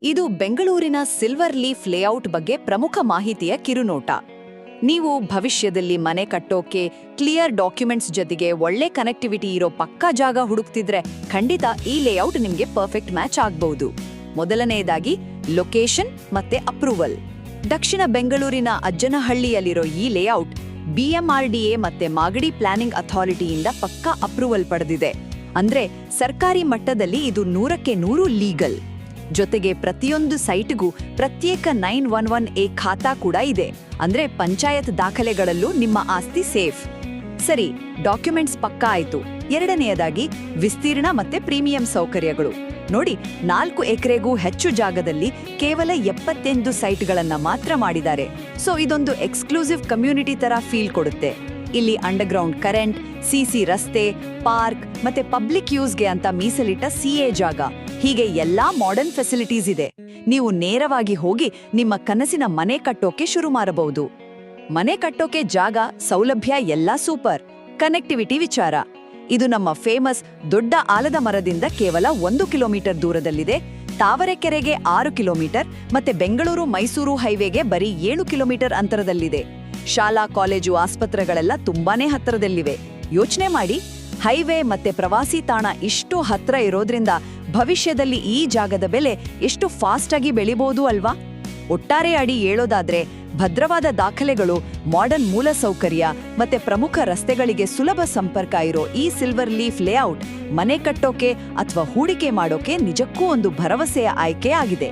ಇದು ಬೆಂಗಳೂರಿನ silver leaf layout ಬಗ್ಗೆ ಪ್ರಮುಖ ಮಾಹಿತಿಯ ಕಿರುನೋಟ. ನೀವು ಭವಿಷ್ಯದಲ್ಲಿ ಮನೆ ಕಟ್ಟೋಕೆ ಕ್ಲಿಯರ್ ಡಾಕ್ಯುಮೆಂಟ್ಸ್ ಜೊತೆಗೆ ಒಳ್ಳೆ ಕನೆಕ್ಟಿವಿಟಿ ಇರೋ ಪಕ್ಕಾ ಜಾಗ ಹುಡುಕ್ತಿದ್ರೆ ಖಂಡಿತ ಈ ಲೇಔಟ್ ನಿಮಗೆ ಪರ್ಫೆಕ್ಟ್ ಮ್ಯಾಚ್ ಆಗ್ಬಹುದು. ಮೊದಲನೆಯದಾಗಿ ಲೊಕೇಶನ್ ಮತ್ತೆ ಅಪ್ರೂವಲ್. ದಕ್ಷಿಣ ಬೆಂಗಳೂರಿನ ಅಜ್ಜನಹಳ್ಳಿಯಲ್ಲಿರೋ ಈ ಲೇಔಟ್ BMRDA ಮತ್ತೆ ಮಾಗಡಿ ಪ್ಲಾನಿಂಗ್ ಅಥಾರಿಟಿಯಿಂದ ಪಕ್ಕಾ ಅಪ್ರೂವಲ್ ಪಡೆದಿದೆ. ಅಂದ್ರೆ ಸರ್ಕಾರಿ ಮಟ್ಟದಲ್ಲಿ ಇದು 100ಕ್ಕೆ 100 ಲೀಗಲ್. ಜೊತೆಗೆ ಪ್ರತಿಯೊಂದು ಸೈಟ್ಗೂ ಪ್ರತ್ಯೇಕ 911A ಖಾತಾ ಕೂಡ ಇದೆ. ಅಂದ್ರೆ ಪಂಚಾಯತ್ ದಾಖಲೆಗಳಲ್ಲೂ ನಿಮ್ಮ ಆಸ್ತಿ ಸೇಫ್. ಸರಿ, ಡಾಕ್ಯುಮೆಂಟ್ಸ್ ಪಕ್ಕಾ ಆಯ್ತು. ಎರಡನೆಯದಾಗಿ ವಿಸ್ತೀರ್ಣ ಮತ್ತೆ ಪ್ರೀಮಿಯಂ ಸೌಕರ್ಯಗಳು. ನೋಡಿ, 4 ಎಕರೆಗೂ ಹೆಚ್ಚು ಜಾಗದಲ್ಲಿ ಕೇವಲ 78 ಸೈಟ್ಗಳನ್ನ ಮಾತ್ರ ಮಾಡಿದ್ದಾರೆ. ಸೊ ಇದೊಂದು ಎಕ್ಸ್ಕ್ಲೂಸಿವ್ ಕಮ್ಯುನಿಟಿ ತರ ಫೀಲ್ ಕೊಡುತ್ತೆ. ಇಲ್ಲಿ ಅಂಡರ್ಗ್ರೌಂಡ್ ಕರೆಂಟ್, ಸಿಸಿ ರಸ್ತೆ, ಪಾರ್ಕ್ ಮತ್ತೆ ಪಬ್ಲಿಕ್ ಯೂಸ್ಗೆ ಅಂತ ಮೀಸಲಿಟ್ಟ CA ಜಾಗ, ಹೀಗೆ ಎಲ್ಲಾ ಮಾಡರ್ನ್ ಫೆಸಿಲಿಟೀಸ್ ಇದೆ. ನೀವು ನೇರವಾಗಿ ಹೋಗಿ ನಿಮ್ಮ ಕನಸಿನ ಮನೆ ಕಟ್ಟೋಕೆ ಶುರು ಮಾಡಬಹುದು. ಮನೆ ಕಟ್ಟೋಕೆ ಜಾಗ, ಸೌಲಭ್ಯ ಎಲ್ಲಾ ಸೂಪರ್. ಕನೆಕ್ಟಿವಿಟಿ ವಿಚಾರ, ಇದು ನಮ್ಮ ಫೇಮಸ್ ದೊಡ್ಡ ಆಲದ ಮರದಿಂದ ಕೇವಲ 1 ಕಿಲೋಮೀಟರ್ ದೂರದಲ್ಲಿದೆ. ತಾವರೆಕೆರೆಗೆ 6 ಕಿಲೋಮೀಟರ್ ಮತ್ತೆ ಬೆಂಗಳೂರು ಮೈಸೂರು ಹೈವೇಗೆ ಬರೀ 7 ಕಿಲೋಮೀಟರ್ ಅಂತರದಲ್ಲಿದೆ. ಶಾಲಾ, ಕಾಲೇಜು, ಆಸ್ಪತ್ರೆಗಳೆಲ್ಲ ತುಂಬಾನೇ ಹತ್ತಿರದಲ್ಲಿವೆ. ಯೋಚನೆ ಮಾಡಿ, ಹೈವೇ ಮತ್ತೆ ಪ್ರವಾಸಿ ತಾಣ ಇಷ್ಟು ಹತ್ರ ಇರೋದ್ರಿಂದ ಭವಿಷ್ಯದಲ್ಲಿ ಈ ಜಾಗದ ಬೆಲೆ ಎಷ್ಟು ಫಾಸ್ಟ್ ಆಗಿ ಬೆಳಿಬಹುದು ಅಲ್ವಾ? ಒಟ್ಟಾರೆ ಅಡಿ ಹೇಳೋದಾದ್ರೆ, ಭದ್ರವಾದ ದಾಖಲೆಗಳು, ಮಾಡರ್ನ್ ಮೂಲಸೌಕರ್ಯ ಮತ್ತೆ ಪ್ರಮುಖ ರಸ್ತೆಗಳಿಗೆ ಸುಲಭ ಸಂಪರ್ಕ ಇರೋ ಈ ಸಿಲ್ವರ್ ಲೀಫ್ ಲೇಔಟ್ ಮನೆ ಕಟ್ಟೋಕೆ ಅಥವಾ ಹೂಡಿಕೆ ಮಾಡೋಕೆ ನಿಜಕ್ಕೂ ಒಂದು ಭರವಸೆಯ ಆಯ್ಕೆ ಆಗಿದೆ.